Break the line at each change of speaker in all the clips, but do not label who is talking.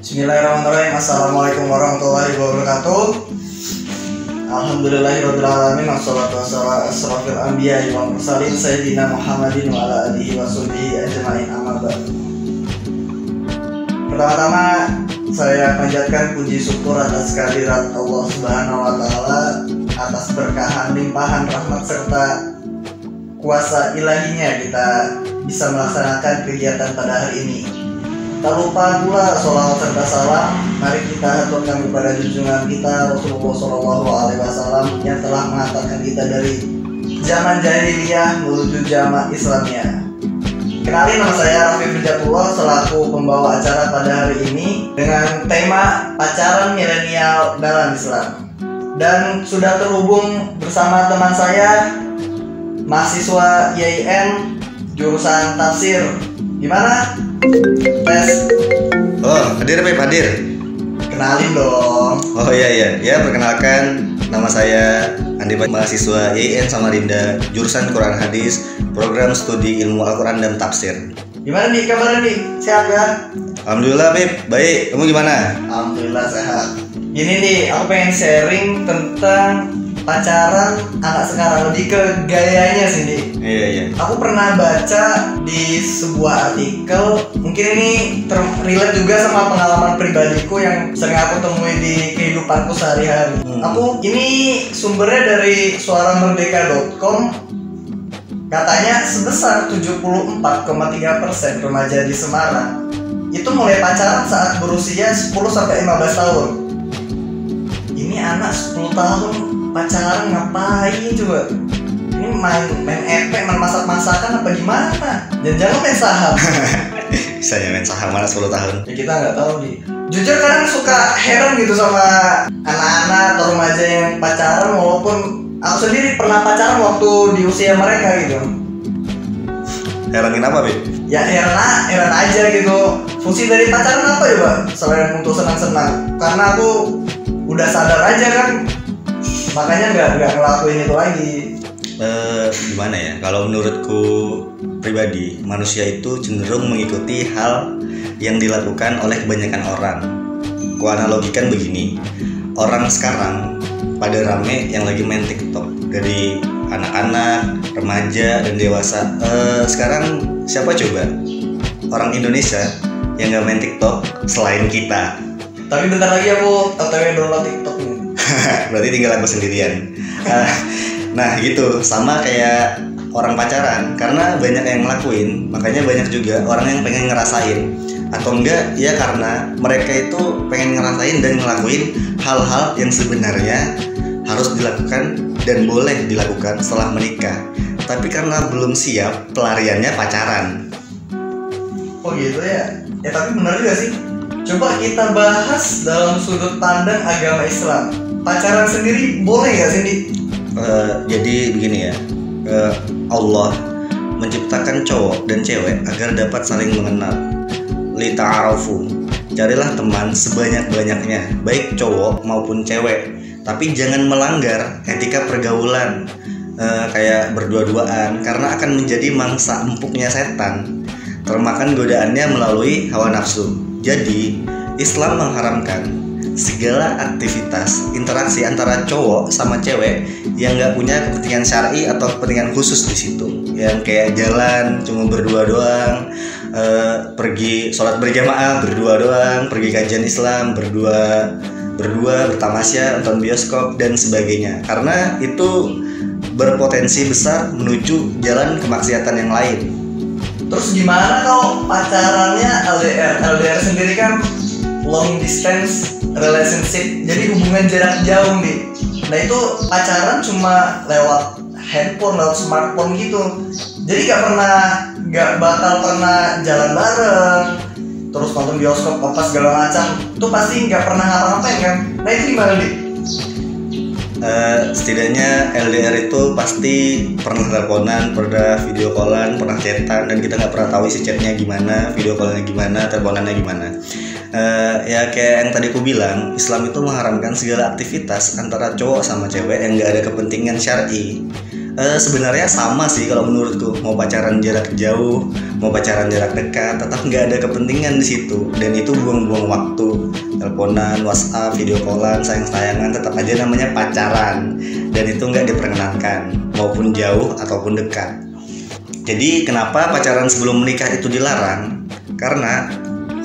Bismillahirrahmanirrahim. Assalamualaikum warahmatullahi wabarakatuh. Alhamdulillahirabbil alamin wassalatu wassalamu ala asrofil anbiya'i wal mursalin sayyidina Muhammadin wa ala alihi washabbihi ajmain, amma ba'd. Pertama-tama saya panjatkan puji syukur atas kehadirat Allah Subhanahu wa taala, atas berkahan limpahan rahmat serta kuasa ilahinya kita bisa melaksanakan kegiatan pada hari ini. Tak lupa pula sholawat serta salam mari kita haturkan kepada junjungan kita Rasulullah SAW yang telah mengantarkan kita dari zaman jahiliyah menuju zaman Islamiyah. Kenalin, nama saya Raffi Firjatullah selaku pembawa acara pada hari ini dengan tema pacaran milenial dalam Islam. Dan sudah terhubung bersama teman saya, mahasiswa YIN jurusan tafsir. Gimana? Tes.
Oh, hadir Pep, hadir.
Kenalin dong.
Oh iya. Ya, perkenalkan, nama saya Andi, mahasiswa YIN Samarinda, jurusan Quran Hadis, program studi ilmu Al-Quran dan tafsir.
Gimana nih kabarnya nih? Sehat kan?
Alhamdulillah Pep, baik. Kamu gimana?
Alhamdulillah sehat. Gini nih, aku pengen sharing tentang pacaran anak sekarang, lebih ke gayanya sih nih.
Iya.
Aku pernah baca di sebuah artikel, mungkin ini relate juga sama pengalaman pribadiku yang sering aku temui di kehidupanku sehari-hari. Aku ini sumbernya dari suaramerdeka.com. Katanya sebesar 74,3% remaja di Semarang itu mulai pacaran saat berusia 10-15 tahun. Ini anak 10 tahun pacaran ngapain coba? Ini main epek, main masak-masakan apa gimana? Jangan main saham.
Bisa ya main saham mana 10 tahun?
Ya kita nggak tahu nih. Jujur kadang suka heran gitu sama anak-anak atau remaja yang pacaran, walaupun aku sendiri pernah pacaran waktu di usia mereka gitu.
Heranin apa Pep?
Ya heran aja gitu. Fungsi dari pacaran apa ya Pak? Selain untuk senang-senang. Karena aku udah sadar aja kan, makanya nggak ngelakuin itu lagi.
Gimana ya? Kalau menurutku pribadi, manusia itu cenderung mengikuti hal yang dilakukan oleh kebanyakan orang. Ku analogikan begini, orang sekarang pada rame yang lagi main TikTok, dari anak-anak, remaja, dan dewasa. Sekarang siapa coba orang Indonesia yang nggak main TikTok selain kita?
Tapi bentar lagi aku OTW download TikTok nih.
Berarti tinggal aku sendirian. Nah gitu, sama kayak orang pacaran, karena banyak yang ngelakuin, makanya banyak juga orang yang pengen ngerasain. Atau enggak, ya karena mereka itu pengen ngerasain dan ngelakuin hal-hal yang sebenarnya harus dilakukan dan boleh dilakukan setelah menikah, tapi karena belum siap, pelariannya pacaran.
Oh gitu ya? Ya tapi benar juga sih. Coba kita bahas dalam sudut pandang agama Islam. Pacaran sendiri boleh gak sih, Di?
Jadi begini ya, Allah menciptakan cowok dan cewek agar dapat saling mengenal. Lita'arafu, carilah teman sebanyak-banyaknya, baik cowok maupun cewek, tapi jangan melanggar etika pergaulan, kayak berdua-duaan, karena akan menjadi mangsa empuknya setan, termakan godaannya melalui hawa nafsu. Jadi Islam mengharamkan segala aktivitas interaksi antara cowok sama cewek yang nggak punya kepentingan syar'i atau kepentingan khusus di situ, yang kayak jalan cuma berdua doang, pergi sholat berjamaah berdua doang, pergi kajian Islam berdua bertamasya, nonton bioskop dan sebagainya, karena itu berpotensi besar menuju jalan kemaksiatan yang lain.
Terus gimana kalau pacarannya LDR? LDR sendiri kan long distance relationship, jadi hubungan jarak jauh nih. Nah itu pacaran cuma lewat handphone, lewat smartphone gitu. Jadi gak bakal pernah jalan bareng, terus nonton bioskop apa segala macam. Itu pasti gak pernah ngapa-ngapain kan? Nah itu gimana nih?
Setidaknya LDR itu pasti pernah teleponan, pernah video callan, pernah chatan, dan kita nggak pernah tahu isi chatnya gimana, video callannya gimana, teleponannya gimana. Ya kayak yang tadi aku bilang, Islam itu mengharamkan segala aktivitas antara cowok sama cewek yang nggak ada kepentingan syar'i. Sebenarnya sama sih kalau menurutku, mau pacaran jarak jauh, mau pacaran jarak dekat, tetap nggak ada kepentingan di situ, dan itu buang-buang waktu. Teleponan, WhatsApp, video callan, sayang-sayangan, tetap aja namanya pacaran, dan itu nggak diperkenankan, maupun jauh ataupun dekat. Jadi kenapa pacaran sebelum menikah itu dilarang? Karena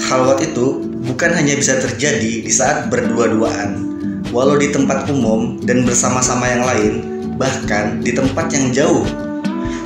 khalwat itu bukan hanya bisa terjadi di saat berdua-duaan, walau di tempat umum dan bersama-sama yang lain, bahkan di tempat yang jauh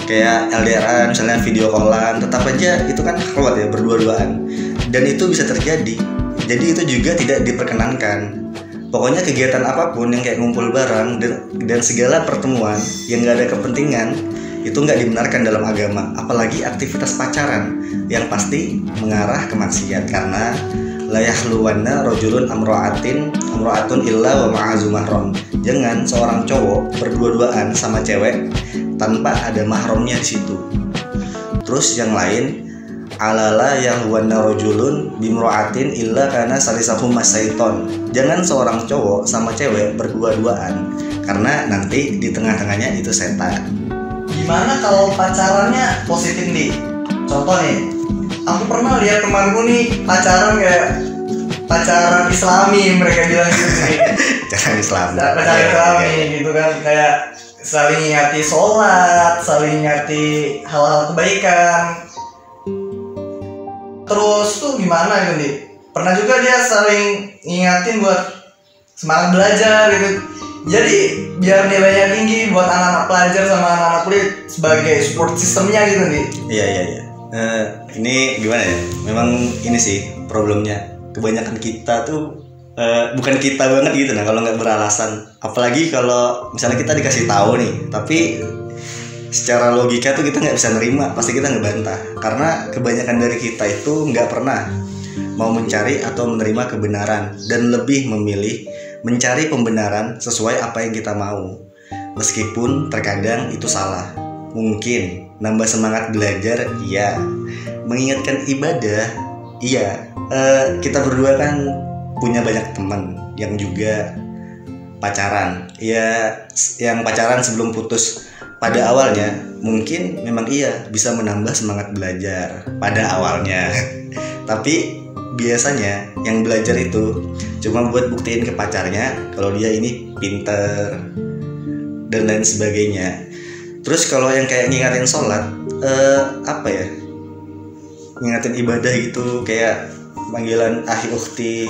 kayak LDRan, misalnya video callan, tetap aja itu kan khalwat ya, berdua-duaan, dan itu bisa terjadi. Jadi itu juga tidak diperkenankan. Pokoknya kegiatan apapun yang kayak ngumpul bareng dan segala pertemuan yang gak ada kepentingan, itu nggak dibenarkan dalam agama. Apalagi aktivitas pacaran yang pasti mengarah ke maksiat, karena la yahluwanna rajulun amra'atun illa wa ma'azu mahram. Jangan seorang cowok berdua-duaan sama cewek tanpa ada mahramnya di situ. Terus yang lain, alala yahluwanna rajulun bimra'atin illa kana salisahum masyaiton. Jangan seorang cowok sama cewek berdua-duaan, karena nanti di tengah-tengahnya itu setan.
Gimana kalau pacarannya positif nih? Contoh nih, aku pernah lihat temanku nih pacaran kayak pacaran Islami, mereka bilang gitu nih.
Pacaran Islami.
Pacaran Islami gitu kan, kayak saling ngingati sholat, saling ngingati hal-hal kebaikan. Terus tuh gimana gitu nih? Pernah juga dia saling ngingatin buat semangat belajar gitu. Jadi biar nilainya tinggi buat anak-anak pelajar sama anak-anak kuliah sebagai support sistemnya gitu nih.
Iya. Ini gimana ya? Memang ini sih problemnya. Kebanyakan kita tuh bukan kita banget gitu, nah kalau nggak beralasan. Apalagi kalau misalnya kita dikasih tahu nih, tapi secara logika tuh kita nggak bisa nerima, pasti kita ngebantah. Karena kebanyakan dari kita itu nggak pernah mau mencari atau menerima kebenaran, dan lebih memilih mencari pembenaran sesuai apa yang kita mau, meskipun terkadang itu salah. Mungkin nambah semangat belajar, iya. Mengingatkan ibadah, iya. Kita berdua kan punya banyak teman yang juga pacaran, ya, yang pacaran sebelum putus. Pada awalnya mungkin memang iya bisa menambah semangat belajar pada awalnya. Tapi biasanya yang belajar itu cuma buat buktiin ke pacarnya kalau dia ini pinter dan lain sebagainya. Terus kalau yang kayak ngingatin sholat, ngingatin ibadah gitu, kayak panggilan ahi ukhti,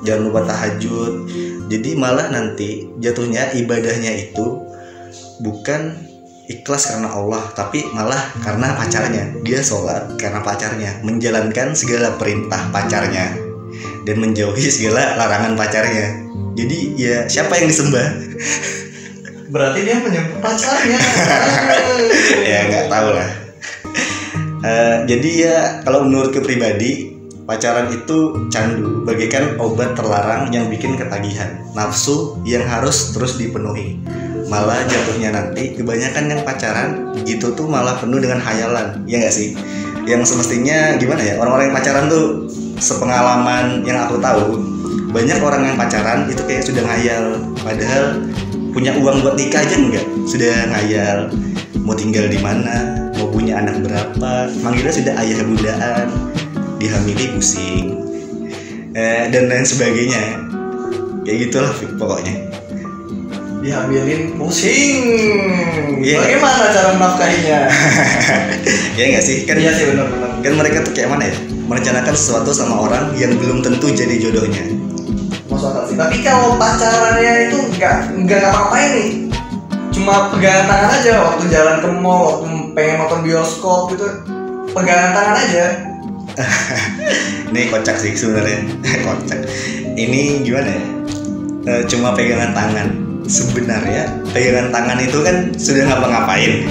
jangan lupa tahajud. Jadi malah nanti jatuhnya ibadahnya itu bukan ikhlas karena Allah, tapi malah karena pacarnya. Dia sholat karena pacarnya, menjalankan segala perintah pacarnya dan menjauhi segala larangan pacarnya. Jadi ya siapa yang disembah?
Berarti dia menyembah pacarnya.
Ya nggak tahu lah. Jadi ya kalau menurutku pribadi, pacaran itu candu, bagaikan obat terlarang yang bikin ketagihan, nafsu yang harus terus dipenuhi. Malah jatuhnya nanti kebanyakan yang pacaran gitu tuh malah penuh dengan hayalan, ya nggak sih? Yang semestinya gimana ya, orang-orang yang pacaran tuh, sepengalaman yang aku tahu, banyak orang yang pacaran itu kayak sudah ngayal, padahal punya uang buat nikah aja enggak, sudah ngayal mau tinggal di mana, mau punya anak berapa, manggilnya sudah ayah bundaan, dihamili pusing, dan lain sebagainya, kayak gitulah pokoknya.
Dihamilin pusing.
Yeah.
Bagaimana cara menafkahinya?
Ya nggak sih, kan?
Iya sih, benar-benar.
Kan mereka tuh kayak mana ya, merencanakan sesuatu sama orang yang belum tentu jadi jodohnya.
Masuk akal sih. Tapi kalau pacarannya itu nggak ngapa-ngapain nih, cuma pegangan tangan aja waktu jalan ke mall, waktu pengen nonton bioskop gitu, pegangan tangan aja.
Ini kocak sih sebenarnya. Kocak. Ini gimana ya? Cuma pegangan tangan. Sebenarnya pegangan tangan itu kan sudah ngapa-ngapain.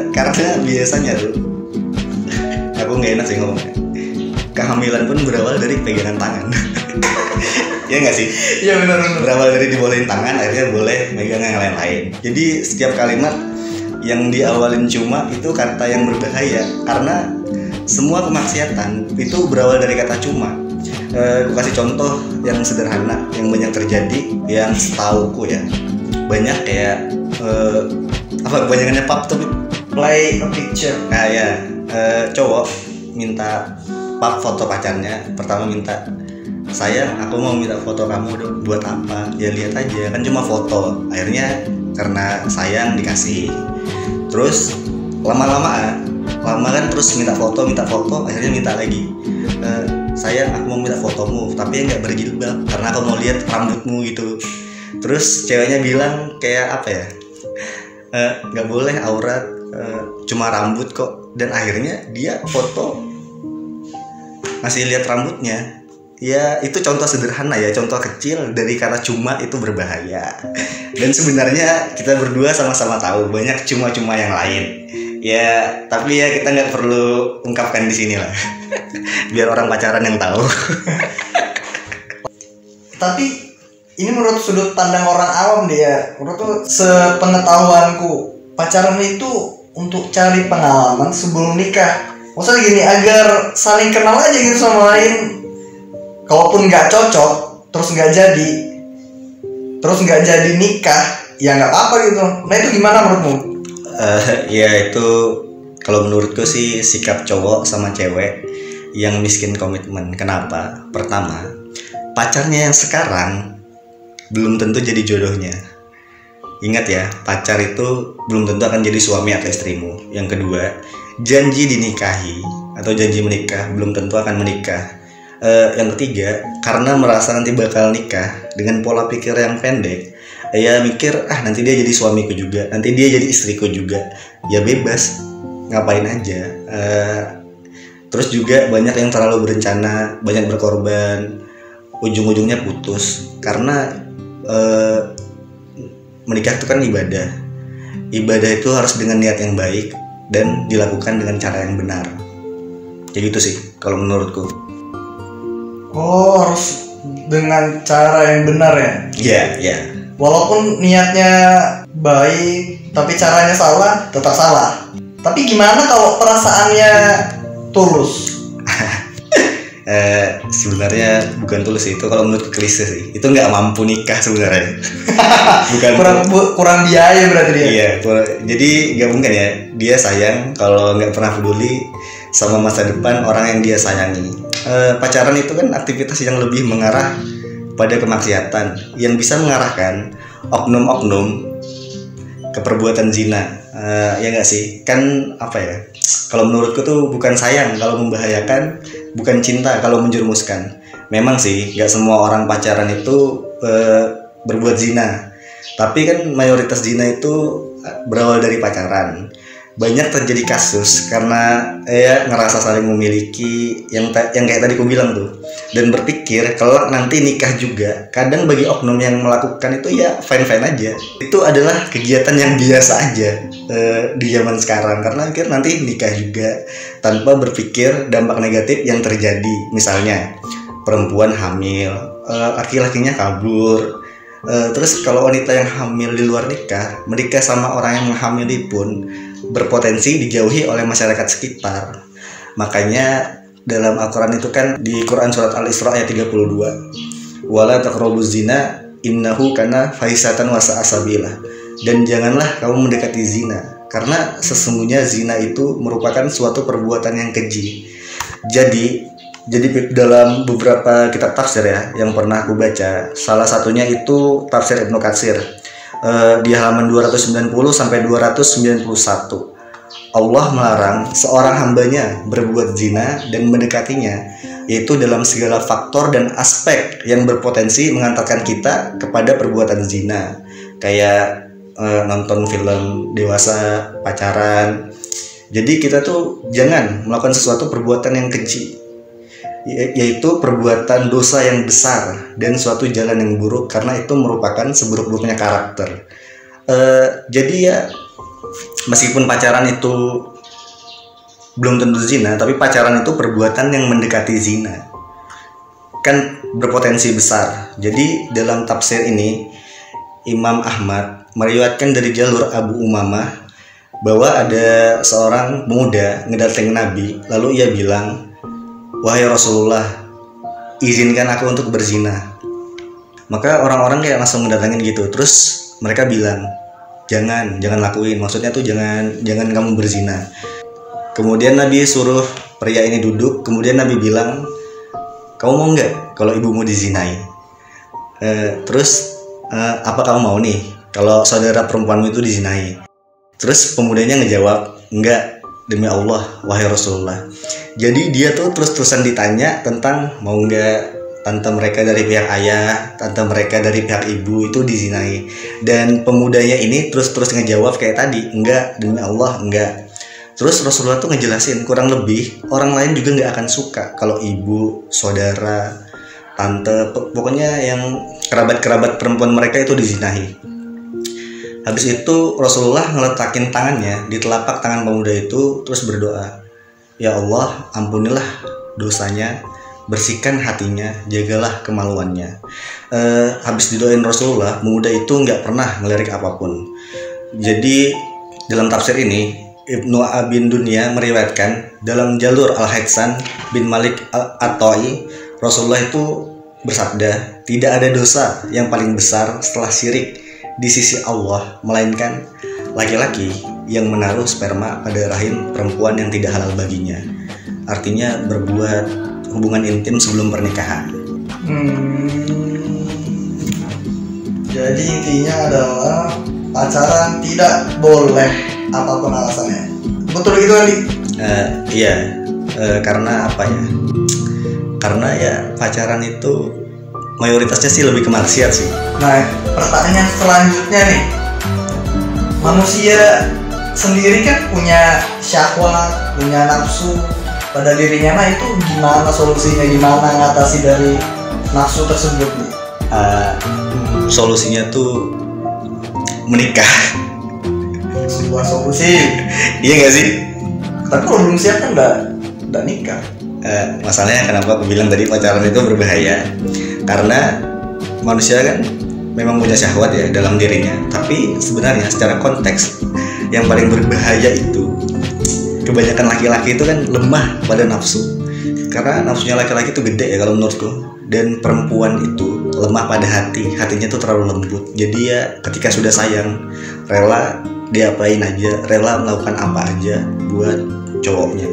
Karena biasanya tuh, aku nggak enak sih ngomongnya, kehamilan pun berawal dari pegangan tangan. Ya nggak sih?
Iya benar.
Berawal dari dibolehin tangan, akhirnya boleh megang yang lain-lain. Jadi setiap kalimat yang diawalin cuma itu kata yang berbahaya, karena semua kemaksiatan itu berawal dari kata cuma. Aku kasih contoh yang sederhana yang banyak terjadi, yang setauku ya, banyak kayak apa kebanyakannya pap tuh?
Play a picture.
Nah ya, cowok minta pap foto pacarnya. Pertama minta, sayang aku mau minta foto kamu buat apa? Ya lihat aja, kan cuma foto. Akhirnya karena sayang dikasih. Terus lama kan terus minta foto, akhirnya minta lagi, sayang aku mau minta fotomu tapi nggak berjilbab karena aku mau lihat rambutmu gitu. Terus ceweknya bilang kayak apa ya, nggak boleh aurat, cuma rambut kok. Dan akhirnya dia foto masih lihat rambutnya. Ya itu contoh sederhana ya, contoh kecil dari kata cuma itu berbahaya. Dan sebenarnya kita berdua sama-sama tahu banyak cuma-cuma yang lain. Ya tapi ya kita nggak perlu ungkapkan di sini lah. Biar orang pacaran yang tahu.
Tapi ini menurut sudut pandang orang awam dia, menurut sepengetahuanku pacaran itu untuk cari pengalaman sebelum nikah. Maksudnya gini, agar saling kenal aja gitu sama lain. Kalaupun nggak cocok, terus nggak jadi nikah, ya nggak apa gitu. Nah itu gimana menurutmu?
Ya itu kalau menurutku sih sikap cowok sama cewek yang miskin komitmen. Kenapa? Pertama, pacarnya yang sekarang belum tentu jadi jodohnya. Ingat ya, pacar itu belum tentu akan jadi suami atau istrimu. Yang kedua, janji dinikahi atau janji menikah belum tentu akan menikah. Yang ketiga, karena merasa nanti bakal nikah dengan pola pikir yang pendek, ya mikir nanti dia jadi suamiku juga, nanti dia jadi istriku juga. Ya bebas, ngapain aja. Terus juga banyak yang terlalu berencana, banyak berkorban, ujung-ujungnya putus. Karena menikah itu kan ibadah. Ibadah itu harus dengan niat yang baik dan dilakukan dengan cara yang benar. Kayak gitu sih kalau menurutku.
Oh, harus dengan cara yang benar ya?
Iya.
Walaupun niatnya baik, tapi caranya salah, tetap salah. Tapi gimana kalau perasaannya tulus?
Sebenarnya bukan tulus sih, itu kalau menurut klise sih. Itu nggak mampu nikah sebenarnya. Bukan
kurang biaya berarti dia.
Iya, jadi nggak mungkin ya. Dia sayang kalau nggak pernah peduli sama masa depan orang yang dia sayangi. Pacaran itu kan aktivitas yang lebih mengarah pada kemaksiatan yang bisa mengarahkan oknum-oknum ke perbuatan zina. Ya nggak sih? Kan apa ya? Kalau menurutku tuh bukan sayang kalau membahayakan, bukan cinta kalau menjerumuskan. Memang sih nggak semua orang pacaran itu berbuat zina, tapi kan mayoritas zina itu berawal dari pacaran. Banyak terjadi kasus karena ya ngerasa saling memiliki yang kayak tadi aku bilang tuh, dan berpikir kalau nanti nikah juga. Kadang bagi oknum yang melakukan itu ya fine aja, itu adalah kegiatan yang biasa aja di zaman sekarang, karena mikir nanti nikah juga tanpa berpikir dampak negatif yang terjadi. Misalnya perempuan hamil, laki-lakinya kabur. Terus kalau wanita yang hamil di luar nikah menikah sama orang yang menghamili pun berpotensi dijauhi oleh masyarakat sekitar. Makanya dalam Al-Quran itu kan di Quran surat Al-Isra ayat 32, wala taqrabuz zina innahu kana fahisatan wa sa'a sabila. Dan janganlah kamu mendekati zina, karena sesungguhnya zina itu merupakan suatu perbuatan yang keji. Jadi dalam beberapa kitab tafsir ya yang pernah aku baca, salah satunya itu tafsir Ibnu Katsir, di halaman 290 sampai 291, Allah melarang seorang hambanya berbuat zina dan mendekatinya, yaitu dalam segala faktor dan aspek yang berpotensi mengantarkan kita kepada perbuatan zina, kayak nonton film dewasa, pacaran. Jadi kita tuh jangan melakukan sesuatu perbuatan yang keji, yaitu perbuatan dosa yang besar dan suatu jalan yang buruk, karena itu merupakan seburuk-buruknya karakter. Jadi ya meskipun pacaran itu belum tentu zina, tapi pacaran itu perbuatan yang mendekati zina, kan berpotensi besar. Jadi dalam tafsir ini Imam Ahmad meriwayatkan dari jalur Abu Umamah bahwa ada seorang pemuda ngedatengin Nabi, lalu ia bilang, wahai Rasulullah, izinkan aku untuk berzina. Maka orang-orang kayak langsung mendatangin gitu. Terus mereka bilang, jangan lakuin, maksudnya tuh jangan kamu berzina. Kemudian Nabi suruh pria ini duduk, kemudian Nabi bilang, kamu mau nggak kalau ibumu dizinai? Terus apa kamu mau nih kalau saudara perempuanmu itu dizinai? Terus pemudanya ngejawab, enggak, demi Allah wahai Rasulullah. Jadi dia tuh terus-terusan ditanya tentang mau nggak tante mereka dari pihak ayah, tante mereka dari pihak ibu itu dizinai, dan pemudanya ini terus ngejawab kayak tadi, enggak, demi Allah enggak. Terus Rasulullah tuh ngejelasin kurang lebih orang lain juga nggak akan suka kalau ibu, saudara, tante, pokoknya yang kerabat perempuan mereka itu dizinahi. Habis itu Rasulullah ngeletakin tangannya di telapak tangan pemuda itu, terus berdoa, ya Allah ampunilah dosanya, bersihkan hatinya, jagalah kemaluannya. Habis didoain Rasulullah, pemuda itu nggak pernah ngelirik apapun. Jadi dalam tafsir ini Ibnu Abin Dunya meriwayatkan dalam jalur Al-Haitsan bin Malik At-Ta'i, Rasulullah itu bersabda, tidak ada dosa yang paling besar setelah syirik di sisi Allah melainkan laki-laki yang menaruh sperma pada rahim perempuan yang tidak halal baginya. Artinya berbuat hubungan intim sebelum pernikahan.
Jadi intinya adalah pacaran tidak boleh apapun alasannya. Betul gitu Ali?
Iya, karena apa ya? Karena ya pacaran itu mayoritasnya sih lebih ke maksiat sih.
Nah, pertanyaan selanjutnya nih, manusia sendiri kan punya syahwat, punya nafsu pada dirinya. Nah itu gimana solusinya, gimana ngatasi dari nafsu tersebut nih?
Solusinya tuh menikah.
Sebuah solusi.
Iya nggak sih?
Tapi kalau belum siap kan nggak nikah.
Masalahnya kenapa aku bilang tadi pacaran itu berbahaya? Karena manusia kan memang punya syahwat ya dalam dirinya. Tapi sebenarnya secara konteks yang paling berbahaya itu kebanyakan laki-laki itu kan lemah pada nafsu. Karena nafsunya laki-laki itu gede ya kalau menurutku. Dan perempuan itu lemah pada hatinya tuh terlalu lembut. Jadi ya ketika sudah sayang, rela diapain aja, rela melakukan apa aja buat cowoknya.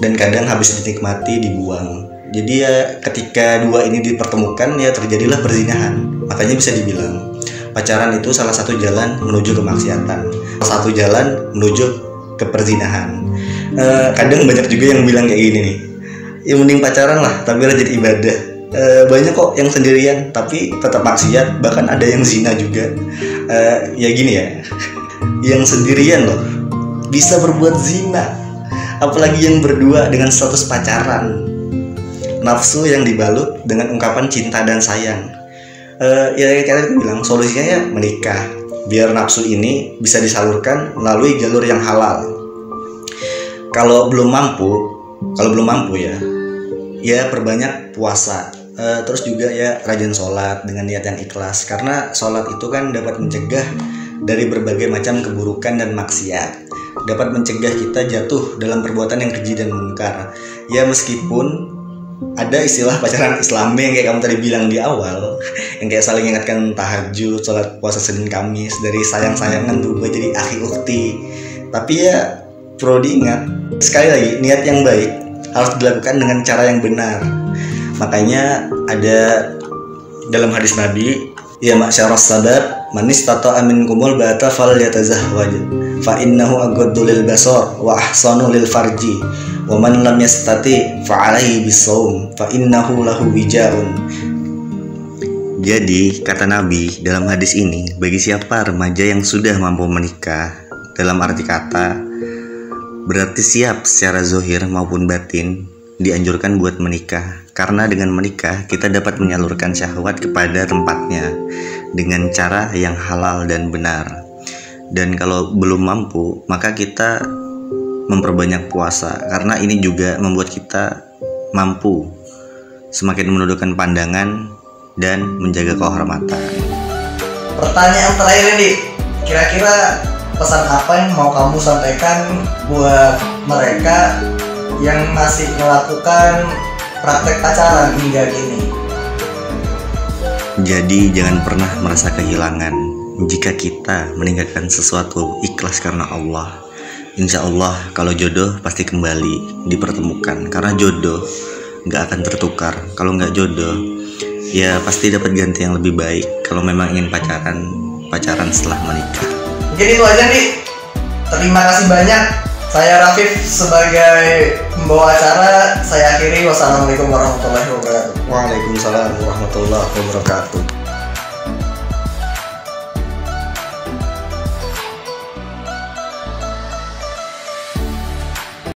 Dan kadang habis dinikmati dibuang. Jadi ya ketika dua ini dipertemukan ya terjadilah perzinahan. Makanya bisa dibilang pacaran itu salah satu jalan menuju kemaksiatan, salah satu jalan menuju ke perzinahan. Kadang banyak juga yang bilang kayak gini nih, ya mending pacaran lah tapi lah jadi ibadah. Banyak kok yang sendirian tapi tetap maksiat, bahkan ada yang zina juga. Ya gini ya, yang sendirian loh bisa berbuat zina, apalagi yang berdua dengan status pacaran. Nafsu yang dibalut dengan ungkapan cinta dan sayang. Ya kayak tadi bilang, solusinya ya menikah, biar nafsu ini bisa disalurkan melalui jalur yang halal. Kalau belum mampu ya perbanyak puasa. Terus juga ya rajin sholat dengan niat yang ikhlas, karena sholat itu kan dapat mencegah dari berbagai macam keburukan dan maksiat, dapat mencegah kita jatuh dalam perbuatan yang keji dan munkar. Ya meskipun ada istilah pacaran Islami yang kayak kamu tadi bilang di awal, yang kayak saling ingatkan tahajud, sholat puasa Senin Kamis, dari sayang-sayangan berubah jadi akhi ukti. Tapi ya perlu diingat sekali lagi, niat yang baik harus dilakukan dengan cara yang benar. Makanya ada dalam hadis Nabi, ya ma'syaras sabab man istata'a minkumul ba'ata falyatazahwaj fa innahu aghaddu lil basar wa ahsanu lil farji wa man lam yastati fa alaihi bisawm fa innahu lahu wijaun. Jadi kata Nabi dalam hadis ini, bagi siapa remaja yang sudah mampu menikah, dalam arti kata berarti siap secara zahir maupun batin, dianjurkan buat menikah. Karena dengan menikah kita dapat menyalurkan syahwat kepada tempatnya dengan cara yang halal dan benar. Dan kalau belum mampu, maka kita memperbanyak puasa, karena ini juga membuat kita mampu semakin menundukkan pandangan dan menjaga kehormatan.
Pertanyaan terakhir ini, kira-kira pesan apa yang mau kamu sampaikan buat mereka yang masih melakukan praktek pacaran hingga kini?
Jadi jangan pernah merasa kehilangan jika kita meninggalkan sesuatu ikhlas karena Allah, insya Allah kalau jodoh pasti kembali dipertemukan. Karena jodoh nggak akan tertukar. Kalau nggak jodoh, ya pasti dapat ganti yang lebih baik. Kalau memang ingin pacaran setelah menikah.
Mungkin itu aja nih. Terima kasih banyak. Saya Rafif sebagai pembawa acara. Saya akhiri. Wassalamualaikum warahmatullahi wabarakatuh.
Waalaikumsalam warahmatullahi wabarakatuh.